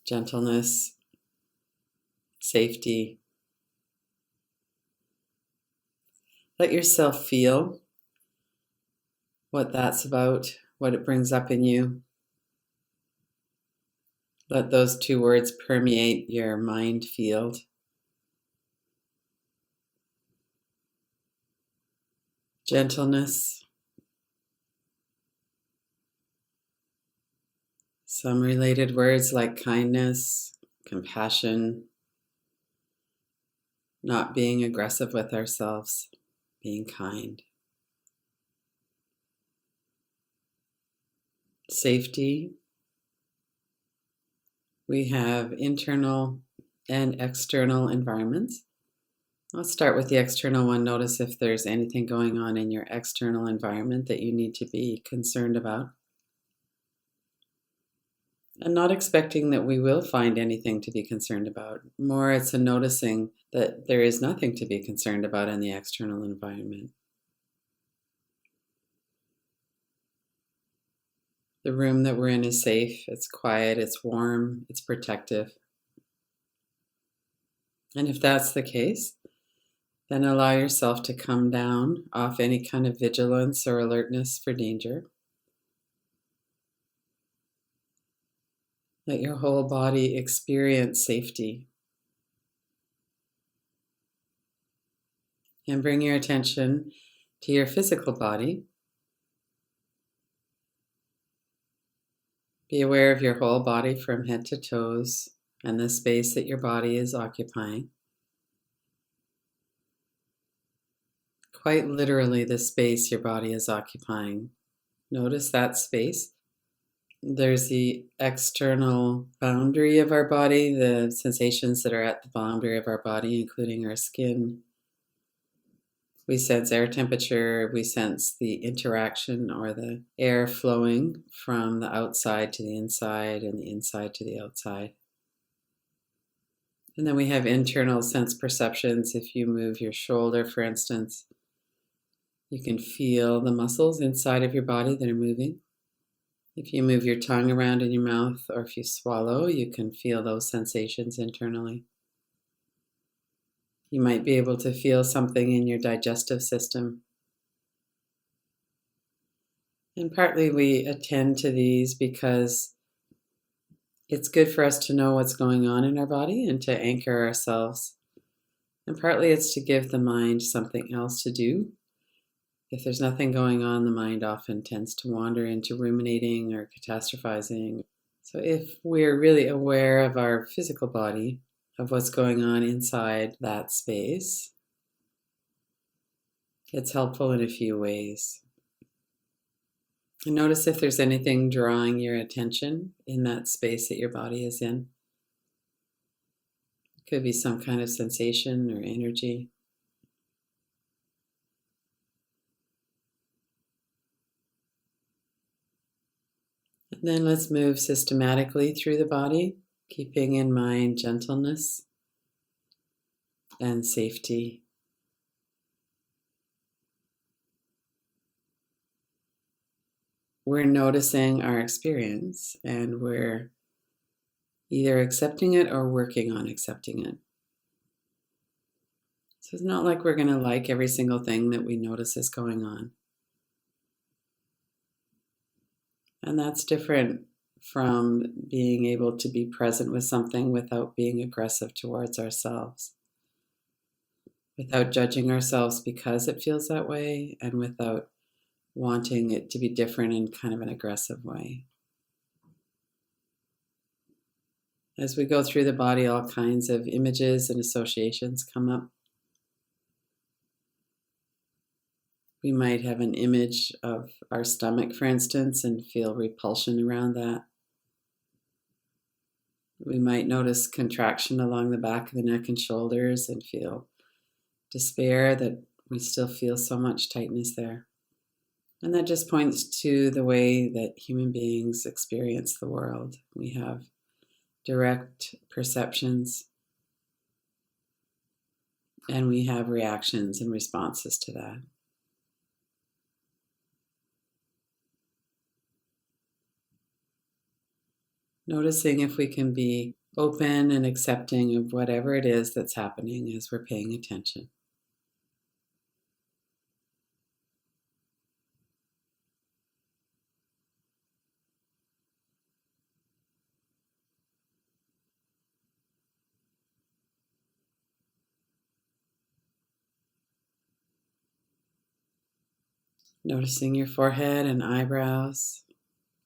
gentleness, safety. Let yourself feel what that's about, what it brings up in you. Let those two words permeate your mind field. Gentleness. Some related words like kindness, compassion, not being aggressive with ourselves, being kind. Safety. We have internal and external environments. Let's start with the external one. Notice if there's anything going on in your external environment that you need to be concerned about. And not expecting that we will find anything to be concerned about. More, it's a noticing that there is nothing to be concerned about in the external environment. The room that we're in is safe, it's quiet, it's warm, it's protective. And if that's the case, then allow yourself to come down off any kind of vigilance or alertness for danger. Let your whole body experience safety. And bring your attention to your physical body. Be aware of your whole body from head to toes and the space that your body is occupying. Quite literally, the space your body is occupying. Notice that space. There's the external boundary of our body, the sensations that are at the boundary of our body, including our skin. We sense air temperature, we sense the interaction or the air flowing from the outside to the inside and the inside to the outside. And then we have internal sense perceptions. If you move your shoulder, for instance, you can feel the muscles inside of your body that are moving. If you move your tongue around in your mouth or if you swallow, you can feel those sensations internally. You might be able to feel something in your digestive system. And partly we attend to these because it's good for us to know what's going on in our body and to anchor ourselves. And partly it's to give the mind something else to do. If there's nothing going on, the mind often tends to wander into ruminating or catastrophizing. So if we're really aware of our physical body, of what's going on inside that space, it's helpful in a few ways. And notice if there's anything drawing your attention in that space that your body is in. It could be some kind of sensation or energy. And then let's move systematically through the body, keeping in mind gentleness and safety. We're noticing our experience and we're either accepting it or working on accepting it. So it's not like we're going to like every single thing that we notice is going on. And that's different from being able to be present with something without being aggressive towards ourselves, without judging ourselves because it feels that way, and without wanting it to be different in kind of an aggressive way. As we go through the body, all kinds of images and associations come up. We might have an image of our stomach, for instance, and feel repulsion around that. We might notice contraction along the back of the neck and shoulders and feel despair that we still feel so much tightness there. And that just points to the way that human beings experience the world. We have direct perceptions and we have reactions and responses to that. Noticing if we can be open and accepting of whatever it is that's happening as we're paying attention. Noticing your forehead and eyebrows,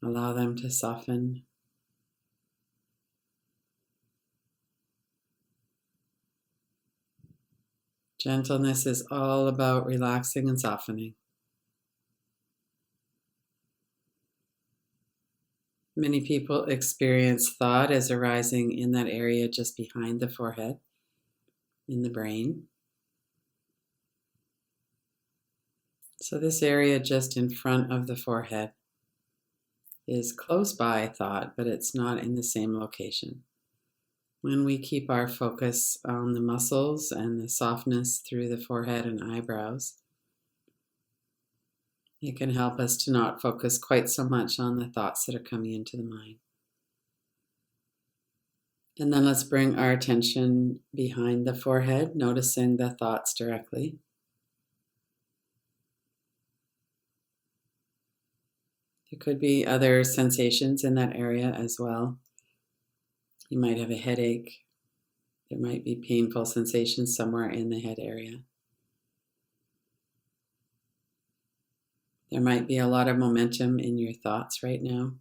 allow them to soften. Gentleness is all about relaxing and softening. Many people experience thought as arising in that area just behind the forehead, in the brain. So this area just in front of the forehead is close by thought, but it's not in the same location. When we keep our focus on the muscles and the softness through the forehead and eyebrows, it can help us to not focus quite so much on the thoughts that are coming into the mind. And then let's bring our attention behind the forehead, noticing the thoughts directly. There could be other sensations in that area as well. You might have a headache. There might be painful sensations somewhere in the head area. There might be a lot of momentum in your thoughts right now.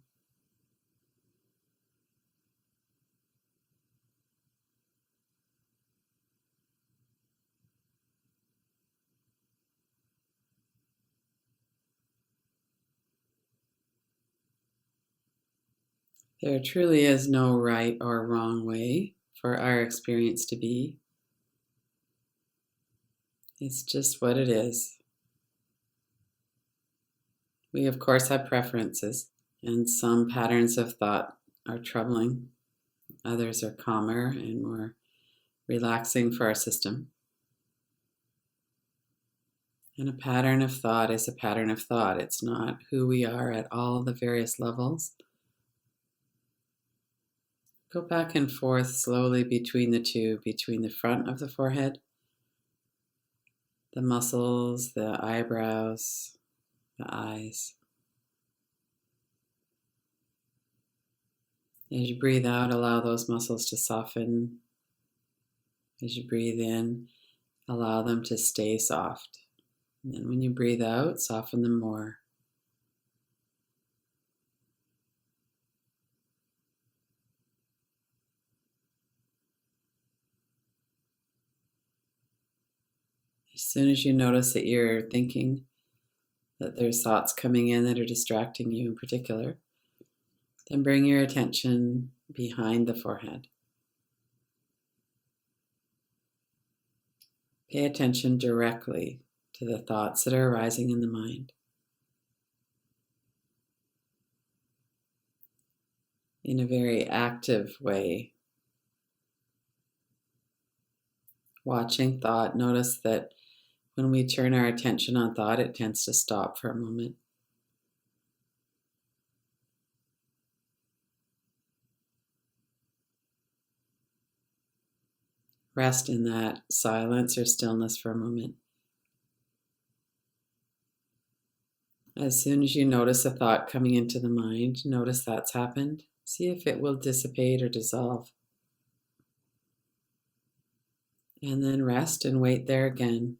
There truly is no right or wrong way for our experience to be. It's just what it is. We, of course, have preferences, and some patterns of thought are troubling. Others are calmer and more relaxing for our system. And a pattern of thought is a pattern of thought. It's not who we are at all the various levels. Go back and forth slowly between the two, between the front of the forehead, the muscles, the eyebrows, the eyes. As you breathe out, allow those muscles to soften. As you breathe in, allow them to stay soft. And then when you breathe out, soften them more. As soon as you notice that you're thinking, that there's thoughts coming in that are distracting you in particular, then bring your attention behind the forehead. Pay attention directly to the thoughts that are arising in the mind. In a very active way. Watching thought, notice that when we turn our attention on thought, it tends to stop for a moment. Rest in that silence or stillness for a moment. As soon as you notice a thought coming into the mind, notice that's happened. See if it will dissipate or dissolve. And then rest and wait there again.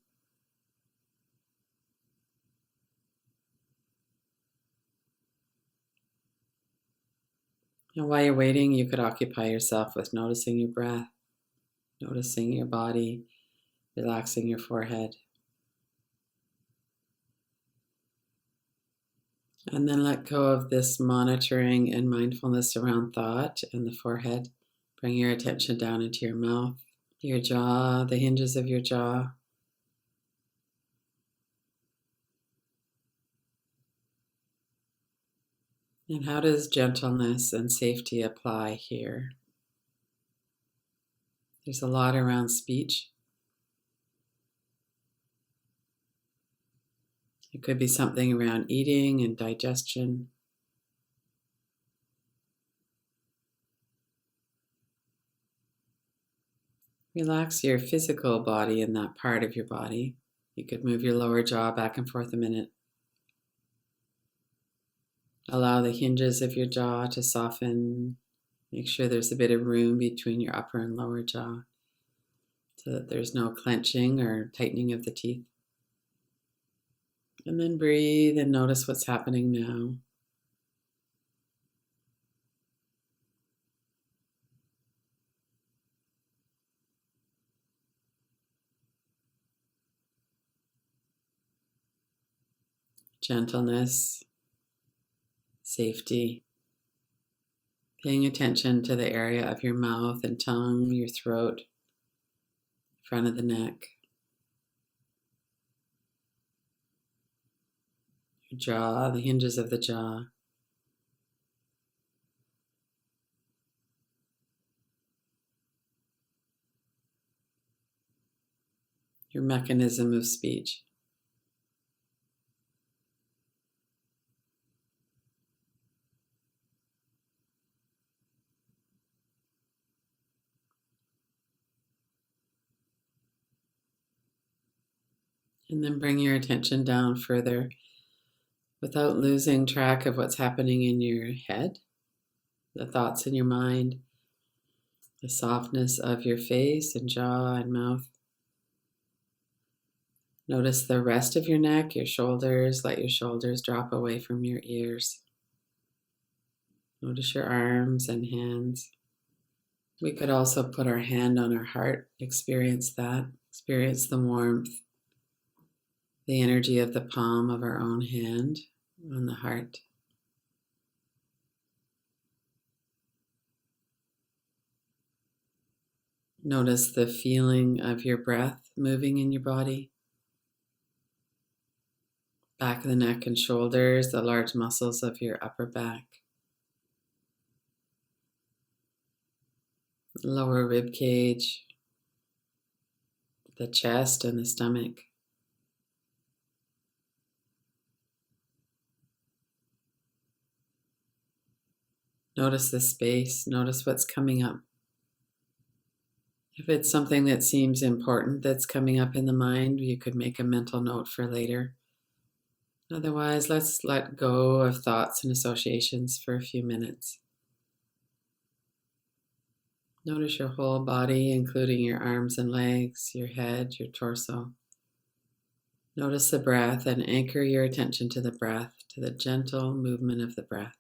And while you're waiting, you could occupy yourself with noticing your breath, noticing your body, relaxing your forehead. And then let go of this monitoring and mindfulness around thought and the forehead. Bring your attention down into your mouth, your jaw, the hinges of your jaw. And how does gentleness and safety apply here? There's a lot around speech. It could be something around eating and digestion. Relax your physical body in that part of your body. You could move your lower jaw back and forth a minute. Allow the hinges of your jaw to soften. Make sure there's a bit of room between your upper and lower jaw so that there's no clenching or tightening of the teeth. And then breathe and notice what's happening now. Gentleness, safety, paying attention to the area of your mouth and tongue, your throat, front of the neck, your jaw, the hinges of the jaw. Your mechanism of speech. And then bring your attention down further without losing track of what's happening in your head, the thoughts in your mind, the softness of your face and jaw and mouth. Notice the rest of your neck, your shoulders. Let your shoulders drop away from your ears. Notice your arms and hands. We could also put our hand on our heart, experience that, experience the warmth, the energy of the palm of our own hand on the heart. Notice the feeling of your breath moving in your body. Back of the neck and shoulders, the large muscles of your upper back. Lower rib cage, the chest and the stomach. Notice the space, notice what's coming up. If it's something that seems important that's coming up in the mind, you could make a mental note for later. Otherwise, let's let go of thoughts and associations for a few minutes. Notice your whole body, including your arms and legs, your head, your torso. Notice the breath and anchor your attention to the breath, to the gentle movement of the breath.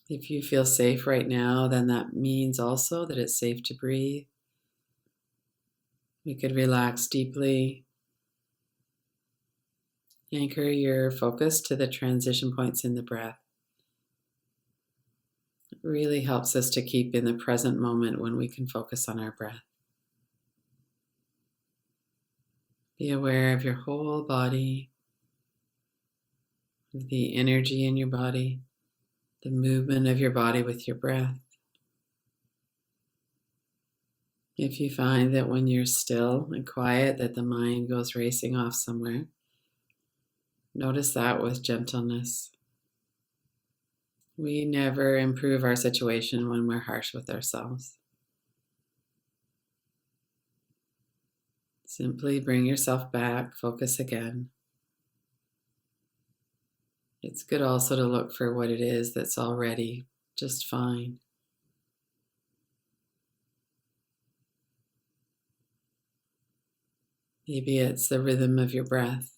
If you feel safe right now, then that means also that it's safe to breathe. We could relax deeply. Anchor your focus to the transition points in the breath. It really helps us to keep in the present moment when we can focus on our breath. Be aware of your whole body, of the energy in your body, the movement of your body with your breath. If you find that when you're still and quiet that the mind goes racing off somewhere, notice that with gentleness. We never improve our situation when we're harsh with ourselves. Simply bring yourself back, focus again. It's good also to look for what it is that's already just fine. Maybe it's the rhythm of your breath.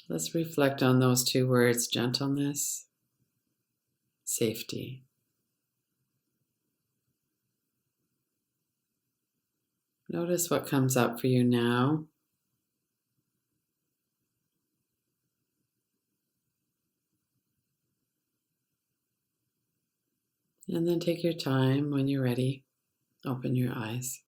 Let's reflect on those two words, gentleness, safety. Notice what comes up for you now. And then take your time. When you're ready, open your eyes.